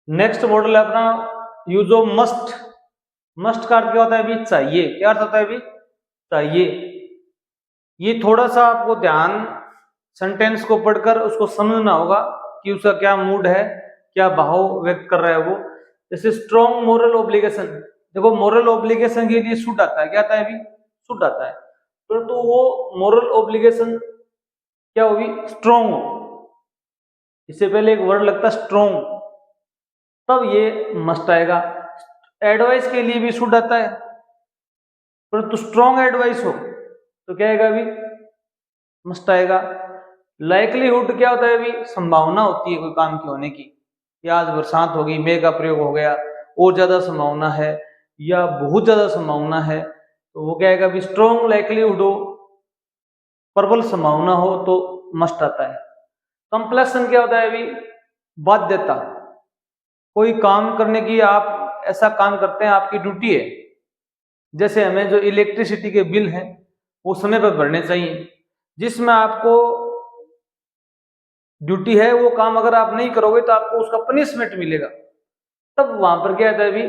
Next model है अपना use of must. Must का अर्थ क्या होता है अभी? चाहिए। क्या अर्थ होता है अभी? चाहिए। ये थोड़ा सा आपको ध्यान सेंटेंस को पढ़कर उसको समझना होगा कि उसका क्या मूड है, क्या भाव व्यक्त कर रहा है वो। जैसे स्ट्रॉन्ग मोरल ऑब्लिगेशन, देखो मोरल ऑब्लिगेशन के लिए शुड आता है। क्या आता है अभी? शुड आता है। परंतु वो मोरल ऑब्लिगेशन क्या होगी? स्ट्रॉन्ग हो। इससे पहले एक वर्ड लगता है स्ट्रॉन्ग, तब ये मस्ट आएगा। एडवाइस के लिए भी शुड आता है, परंतु स्ट्रॉन्ग एडवाइस हो तो क्या आएगा अभी? मस्ट आएगा। लाइकलीहुड क्या होता है अभी? संभावना होती है कोई काम की होने की, कि आज बरसात होगी, मेघ का प्रयोग हो गया, और ज्यादा संभावना है या बहुत ज्यादा संभावना है, तो वो क्या आएगा अभी? स्ट्रॉन्ग लाइकलीहुड हो, प्रबल संभावना हो तो मस्ट आता है। कंप्लेक्शन क्या होता है अभी? बाध्यता। कोई काम करने की, आप ऐसा काम करते हैं, आपकी ड्यूटी है। जैसे हमें जो इलेक्ट्रिसिटी के बिल हैं वो समय पर भरने चाहिए, जिसमें आपको ड्यूटी है वो काम अगर आप नहीं करोगे तो आपको उसका पनिशमेंट मिलेगा, तब वहां पर क्या आता है अभी?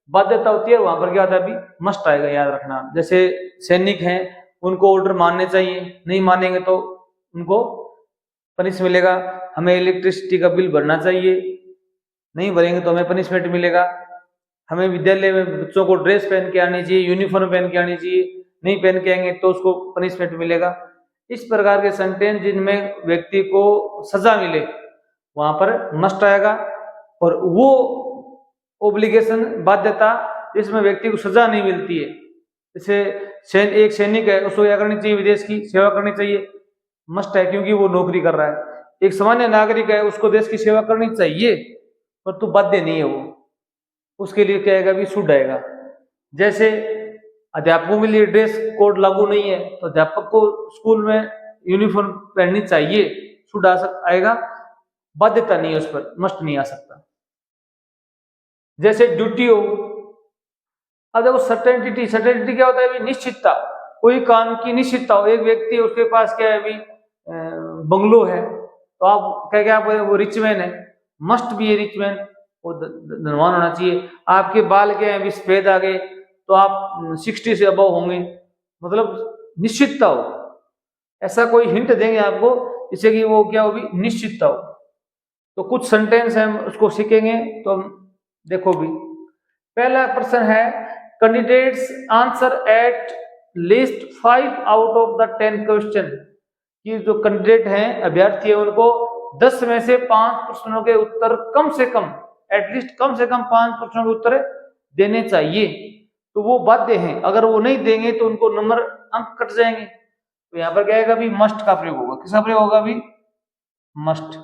बाध्यता होती है। वहां पर क्या आता है अभी? मस्ट आएगा, याद रखना। जैसे सैनिक हैं, उनको ऑर्डर मानने चाहिए, नहीं मानेंगे तो उनको पनिश मिलेगा। हमें इलेक्ट्रिसिटी का बिल भरना चाहिए, नहीं भरेंगे तो हमें पनिशमेंट मिलेगा। हमें विद्यालय में बच्चों को ड्रेस पहन के आनी चाहिए, यूनिफॉर्म पहन के आनी चाहिए, नहीं पहन के आएंगे तो उसको पनिशमेंट मिलेगा। इस प्रकार के सेंटेंस जिनमें व्यक्ति को सजा मिले वहां पर मस्ट आएगा। और वो ओब्लिगेशन, बाध्यता, जिसमें व्यक्ति को सजा नहीं मिलती है, जैसे एक सैनिक है, उसको क्या करनी चाहिए? विदेश की सेवा करनी चाहिए, मस्ट है क्योंकि वो नौकरी कर रहा है। एक सामान्य नागरिक है, उसको देश की सेवा करनी चाहिए, पर तो बाध्य नहीं है वो, उसके लिए क्या आएगा? भी शुड आएगा। जैसे अध्यापकों के लिए ड्रेस कोड लागू नहीं है, तो अध्यापक को स्कूल में यूनिफॉर्म पहननी चाहिए, शुड आएगा। बाध्यता नहीं है उस पर, मस्ट नहीं आ सकता। जैसे ड्यूटी हो, अब देखो सर्टेनिटी, सर्टेनिटी क्या होता है अभी? निश्चितता। कोई काम की निश्चितता हो। एक व्यक्ति है, उसके पास क्या है अभी? बंगलो है, तो आप क्या क्या वो रिच मैन है, must be A rich man, वो धनवान होना चाहिए। आपके बाल क्या है अभी? सफेद आ गए तो आप 60 से अबव होंगे, मतलब निश्चितता हो। ऐसा कोई हिंट देंगे आपको जिससे कि वो क्या हो भी? निश्चितता हो। तो कुछ सेंटेंस है, हम उसको सीखेंगे। तो देखो भी, पहला प्रश्न है, candidates answer at least 5 out of the 10 question. कि जो कैंडिडेट हैं, अभ्यर्थी है, उनको 10 में से 5 प्रश्नों के उत्तर कम से कम, एटलीस्ट कम से कम 5 प्रश्नों के उत्तर देने चाहिए। तो वो बाध्य हैं, अगर वो नहीं देंगे तो उनको नंबर, अंक कट जाएंगे। तो यहाँ पर क्या आएगा अभी? मस्ट का प्रयोग होगा। किसका प्रयोग होगा अभी? मस्ट।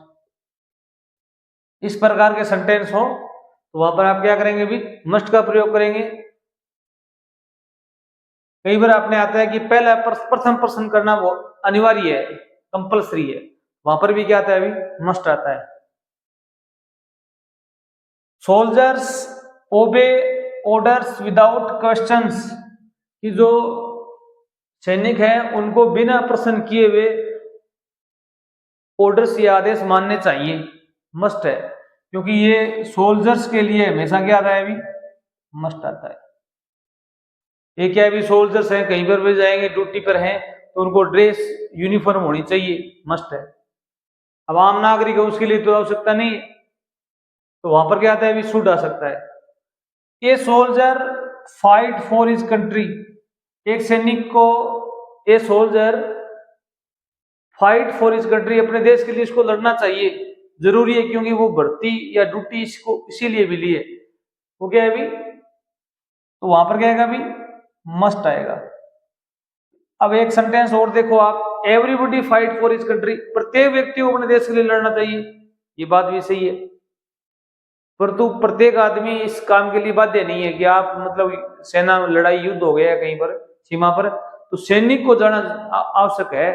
इस प्रकार के सेंटेंस हो तो वहां पर आप क्या करेंगे भी? मस्ट का प्रयोग करेंगे। कई बार आपने आता है कि पहला प्रथम प्रश्न करना वो अनिवार्य है, कंपलसरी है, वहां पर भी क्या आता है अभी? मस्ट आता है। सोल्जर्स ओबे ऑर्डर्स विदाउट क्वेश्चंस। कि जो सैनिक हैं उनको बिना प्रश्न किए हुए ऑर्डर्स या आदेश मानने चाहिए, मस्ट है। क्योंकि ये सोल्जर्स के लिए हमेशा क्या आता है अभी? मस्ट आता है। ये क्या भी? सोल्जर्स हैं, कहीं पर भी जाएंगे, ड्यूटी पर हैं, तो उनको ड्रेस यूनिफॉर्म होनी चाहिए, मस्ट है। अब आम नागरिक है, उसके लिए तो आवश्यकता नहीं है, तो वहां पर क्या आता है अभी? शुड आ सकता है। A soldier fight for his country. एक सैनिक को, a soldier fight for his country, अपने देश के लिए इसको लड़ना चाहिए, जरूरी है, क्योंकि वो भर्ती या ड्यूटी इसको इसीलिए मिली है। वो क्या है अभी? तो वहां पर क्या आएगा अभी? मस्ट आएगा। अब एक सेंटेंस और देखो आप, everybody fight for his country. प्रत्येक व्यक्ति को अपने देश के लिए लड़ना चाहिए, ये बात भी सही है, परंतु प्रत्येक आदमी इस काम के लिए बाध्य नहीं है। कि आप मतलब सेना, लड़ाई, युद्ध हो गया कहीं पर सीमा पर, तो सैनिक को जाना आवश्यक है,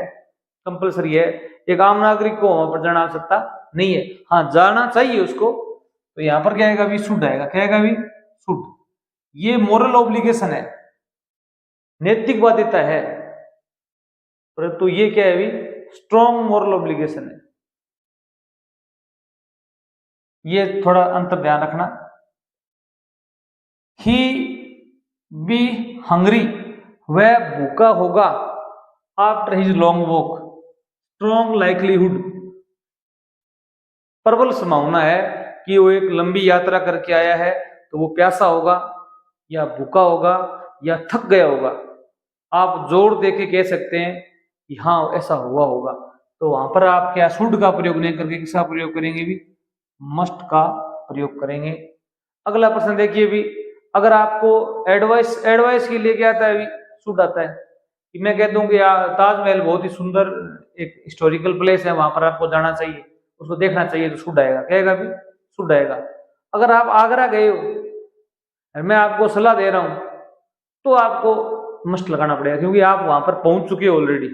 कंपलसरी है। एक आम नागरिक को वहां पर जाना आवश्यकता नहीं है। हाँ, जाना चाहिए उसको। तो यहाँ पर क्या आएगा अभी? शुड आएगा। क्या आएगा अभी? शुड। ये मोरल ऑब्लिगेशन है, नैतिक बाध्यता है, परंतु ये क्या है अभी? स्ट्रॉन्ग मोरल ऑब्लिगेशन है। ये थोड़ा अंतर ध्यान रखना। ही बी हंग्री, वह भूखा होगा। After his long walk, strong likelihood, प्रबल संभावना है कि वो एक लंबी यात्रा करके आया है तो वो प्यासा होगा या भूखा होगा या थक गया होगा। आप जोर देके कह सकते हैं कि हाँ ऐसा हुआ होगा। तो वहां पर आप क्या शुड का प्रयोग नहीं करके किसका प्रयोग करेंगे भी, मस्ट का प्रयोग करेंगे। अगला प्रश्न देखिए भी, अगर आपको एडवाइस के लिए क्या आता है भी, शुड आता है। कि मैं कह दूं कि ताजमहल बहुत ही सुंदर एक हिस्टोरिकल प्लेस है, वहां पर आपको जाना चाहिए, उसको देखना चाहिए, तो शुड आएगा, कहेगा भी शुड आएगा। अगर आप आगरा गए हो और मैं आपको सलाह दे रहा हूं तो आपको मस्ट लगाना पड़ेगा, क्योंकि आप वहां पर पहुंच चुके हो ऑलरेडी।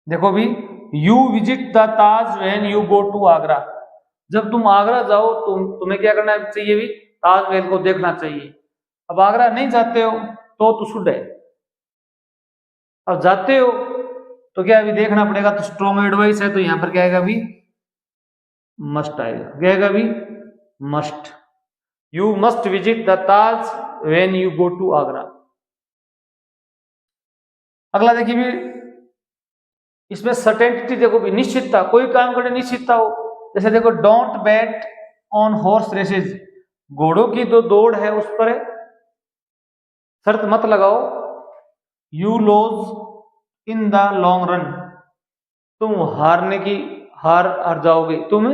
देखो भी, you visit the Taj when you go to Agra, जब तुम आगरा जाओ तुम्हें क्या करना चाहिए भी, ताजमहल को देखना चाहिए। अब आगरा नहीं जाते हो तो शुड है, अब जाते हो तो क्या अभी देखना पड़ेगा, तो स्ट्रॉन्ग एडवाइस है, तो यहां पर क्या आएगा भी, मस्ट आएगा, क्या आएगा भी, must. You must visit the Taj when you go to Agra. अगला देखिए भी, इसमें सर्टेनिटी देखो भी, निश्चितता, कोई काम करने निश्चितता हो। जैसे देखो, don't bat on horse races, घोड़ों की जो दौड़ है उस पर शर्त मत लगाओ। You lose in the long run, तुम हार जाओगे, तुम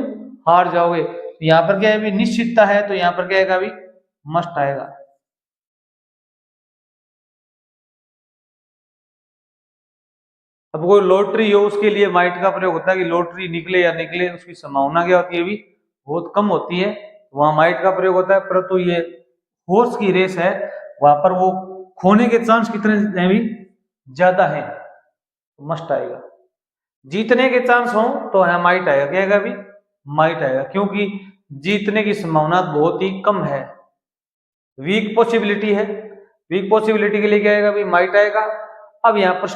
हार जाओगे। यहां पर क्या है भी, निश्चितता है, तो यहां पर क्या आएगा भी, मस्ट आएगा। अब कोई लॉटरी हो उसके लिए माइट का प्रयोग होता है, कि लॉटरी निकले या निकले, उसकी संभावना क्या होती है भी, बहुत कम होती है, वहां माइट का प्रयोग होता है। परंतु ये हॉर्स की रेस है, वहां पर वो खोने के चांस कितने हैं भी, ज्यादा है, तो मस्ट आएगा। जीतने के चांस हो तो है माइट आएगा, क्या आएगा भी, माइट आएगा, क्योंकि जीतने की संभावना बहुत ही कम है, वीक पॉसिबिलिटी है। वीक पॉसिबिलिटी के लिए क्या आएगा भी, माइट आएगा। अब यहाँ पर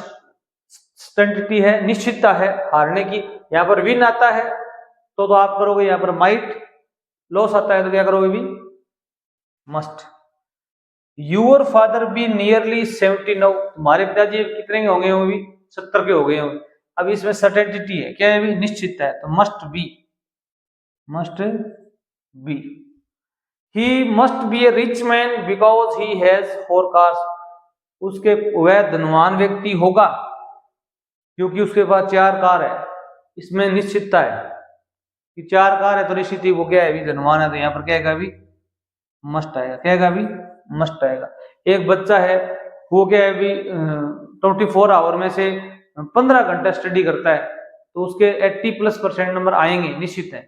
स्टंटिटी है, निश्चितता है हारने की, यहाँ पर विन आता है तो आप करोगे यहाँ पर माइट, लॉस आता है तो क्या करोगे भी, must. Your father be nearly 70 now, तुम्हारे पिताजी कितने के होंगे, वो भी 70 के हो गए होंगे। अब इसमें सर्टेनिटी है, क्या है भी, निश्चित है, तो must be, must be. He must be A rich man because he has 4 cars, उसके वह धनवान व्यक्ति होगा क्योंकि उसके पास 4 कार है। इसमें निश्चितता है कि 4 कार है तो निश्चित ही वो क्या है भी, धनवान है, तो यहाँ पर क्या आएगा भी, मस्ट आएगा, क्या आएगा भी, मस्ट आएगा। एक बच्चा है वो क्या है भी 24 आवर में से 15 घंटा स्टडी करता है, तो उसके 80+% नंबर आएंगे, निश्चित है,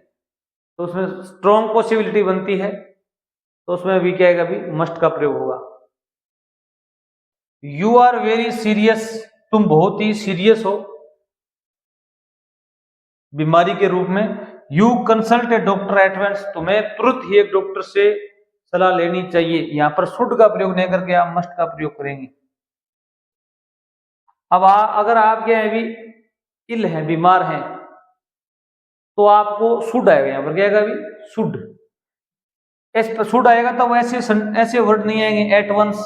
तो उसमें स्ट्रॉन्ग पॉसिबिलिटी बनती है, तो उसमें भी क्या आएगा भी, मस्ट का प्रयोग होगा। यू आर वेरी सीरियस, तुम बहुत ही सीरियस हो बीमारी के रूप में। You consult a doctor at once, तुम्हें तुरंत ही एक डॉक्टर से सलाह लेनी चाहिए। यहां पर शुड का प्रयोग नहीं करके आप मस्ट का प्रयोग करेंगे। अब अगर आप क्या है भी, इल है, बीमार हैं, तो आपको शुड आएगा, यहां पर क्या आएगा भी, शुड। शुड आएगा तो ऐसे वर्ड नहीं आएंगे, एट वंस,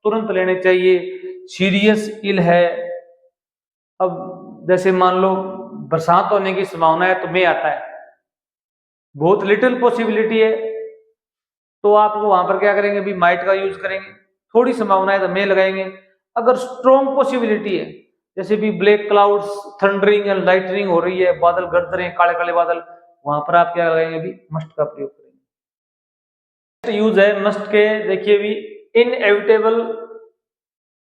तुरंत लेने चाहिए, सीरियस, इल है। अब जैसे मान लो बरसात होने की संभावना है तो मे आता है, बहुत लिटिल पॉसिबिलिटी है, तो आप वहां पर क्या करेंगे भी, माइट का यूज करेंगे। थोड़ी संभावना है तो मे लगाएंगे। अगर स्ट्रॉन्ग पॉसिबिलिटी है, जैसे भी black clouds, thundering and lightning हो रही है, बादल गरज रहे हैं, काले काले बादल, वहां पर आप क्या लगाएंगे भी, मस्ट का प्रयोग करेंगे। यूज है मस्ट के, देखिए भी, इनएविटेबल,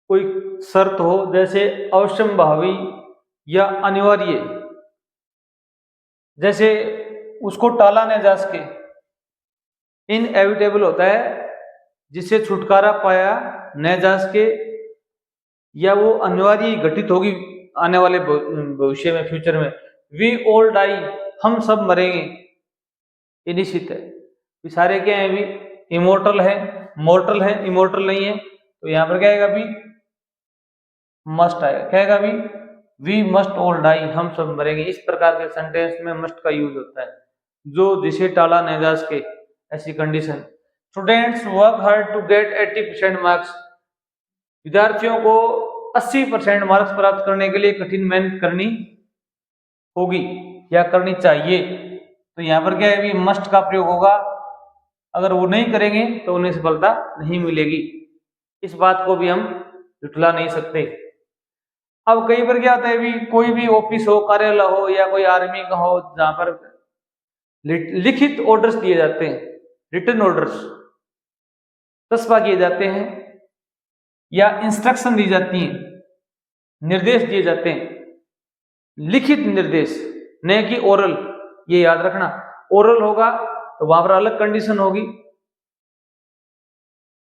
कोई शर्त हो, जैसे अवश्यंभावी या अनिवार्य, जैसे उसको टाला न जा सके, इनएविटेबल होता है जिससे छुटकारा पाया न जा सके, या वो अनिवार्य घटित होगी आने वाले भविष्य में, फ्यूचर में। वी ऑल डाई, हम सब मरेंगे, ये निश्चित है। ये सारे क्या है भी, इमोर्टल है, मोर्टल है, इमोर्टल नहीं है, तो यहां पर क्या आएगा भी, मस्ट आएगा, क्या आएगा भी, वी मस्ट ऑल डाई, हम सब मरेंगे। इस प्रकार के सेंटेंस में मस्ट का यूज होता है। जो जिसे टाला नहीं जा सके, ऐसी condition. Students work hard to get 80% marks, विद्यार्थियों को 80% मार्क्स प्राप्त करने के लिए कठिन मेहनत करनी होगी या करनी चाहिए। तो यहाँ पर क्या है भी मस्ट का प्रयोग होगा, अगर वो नहीं करेंगे तो उन्हें सफलता नहीं मिलेगी। इस बात को भी हम झुठला नहीं सकते। अब कई बार क्या होता है भी कोई भी ऑफिस हो, कार्यालय हो या कोई आर्मी का हो, जहां पर लिखित ऑर्डर्स दिए जाते हैं, रिटन ऑर्डर्स तस्बा किए जाते हैं या इंस्ट्रक्शन दी जाती हैं, निर्देश दिए जाते हैं, लिखित निर्देश न कि ओरल। ये याद रखना, ओरल होगा तो वहां पर अलग कंडीशन होगी,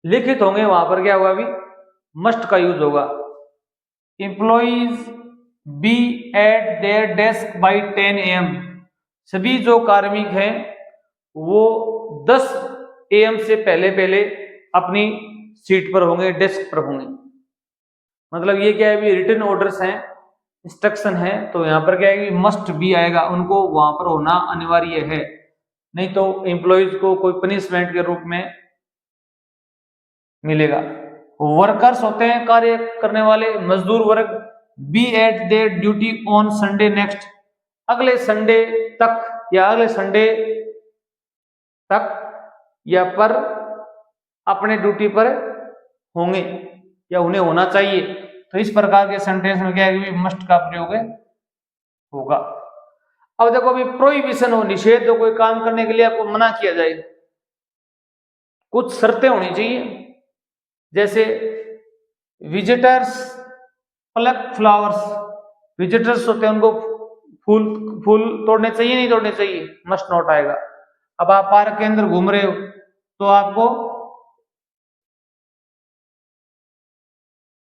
लिखित होंगे वहां पर क्या होगा भी मस्ट का यूज होगा। Employees be at their desk by 10 AM, सभी जो कार्मिक हैं वो 10 AM से पहले पहले अपनी सीट पर होंगे, डेस्क पर होंगे। मतलब ये क्या है भी रिटन ऑर्डर्स हैं, इंस्ट्रक्शन है, तो यहाँ पर क्या है कि मस्ट भी आएगा, उनको वहां पर होना अनिवार्य है, नहीं तो एम्प्लॉइज को कोई पनिशमेंट के रूप में मिलेगा। वर्कर्स होते हैं कार्य करने वाले, मजदूर वर्ग, be at their duty on Sunday next, अगले संडे तक या अगले संडे तक या पर अपने ड्यूटी पर होंगे या उन्हें होना चाहिए। तो इस प्रकार के सेंटेंस में क्या है कि मस्ट का प्रयोग होगा। अब देखो अभी प्रोहिबिशन हो, निषेध हो, कोई काम करने के लिए आपको मना किया जाए, कुछ शर्तें होनी चाहिए, जैसे विजिटर्स प्लक फ्लावर्स, विजिटर्स होते हैं उनको फूल फूल तोड़ने चाहिए नहीं तोड़ने चाहिए, मस्ट नॉट आएगा। अब आप पार्क के अंदर घूम रहे हो तो आपको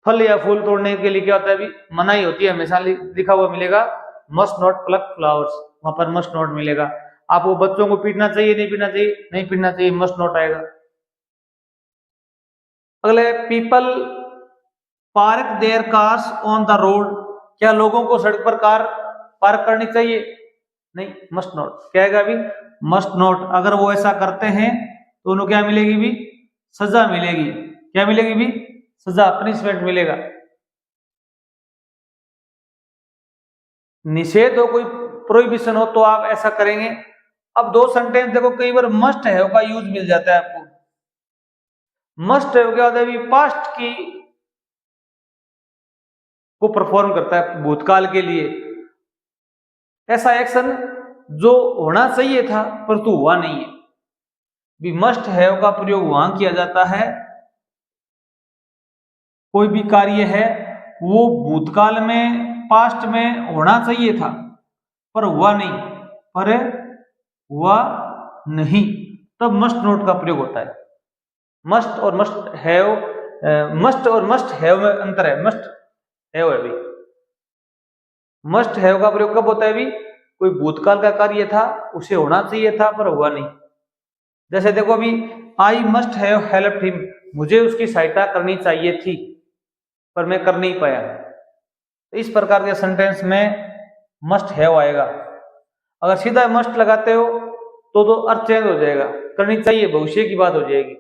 फल या फूल तोड़ने के लिए क्या होता है अभी मनाही होती है, हमेशा लिखा हुआ मिलेगा मस्ट नॉट प्लक फ्लावर्स, वहां पर मस्ट नॉट मिलेगा। आपको बच्चों को पीटना चाहिए नहीं पीटना चाहिए, नहीं पीटना चाहिए, मस्ट नॉट आएगा। अगले people park their cars on the road, क्या लोगों को सड़क पर कार पार्क करनी चाहिए, नहीं, मस्ट नॉट। क्या है अभी मस्ट नॉट, अगर वो ऐसा करते हैं तो उन्हें क्या मिलेगी भी सजा मिलेगी, क्या मिलेगी भी सजा, पनिशमेंट मिलेगा। निषेध हो, कोई प्रोहिबिशन हो तो आप ऐसा करेंगे। अब दो सेंटेंस देखो, कई बार मस्ट है का यूज मिल जाता है आपको। मस्ट है क्या होता है पास्ट की को परफॉर्म करता है, भूतकाल के लिए ऐसा एक्शन जो होना चाहिए था परंतु हुआ नहीं है। भी मस्ट है का प्रयोग वहां किया जाता है, कोई भी कार्य है वो भूतकाल में पास्ट में होना चाहिए था पर हुआ नहीं, पर हुआ नहीं, तब मस्ट नोट का प्रयोग होता है। मस्ट और मस्ट हैव, मस्ट और मस्ट हैव में अंतर है, मस्ट हैव है भी, मस्ट हैव का प्रयोग कब होता है भी कोई भूतकाल का कार्य था उसे होना चाहिए था पर हुआ नहीं। जैसे देखो अभी I must have helped him, मुझे उसकी सहायता करनी चाहिए थी पर मैं कर नहीं पाया। तो इस प्रकार के सेंटेंस में मस्ट हैव आएगा। अगर सीधा मस्ट लगाते हो तो अर्थ चेंज हो जाएगा, करनी चाहिए भविष्य की बात हो जाएगी।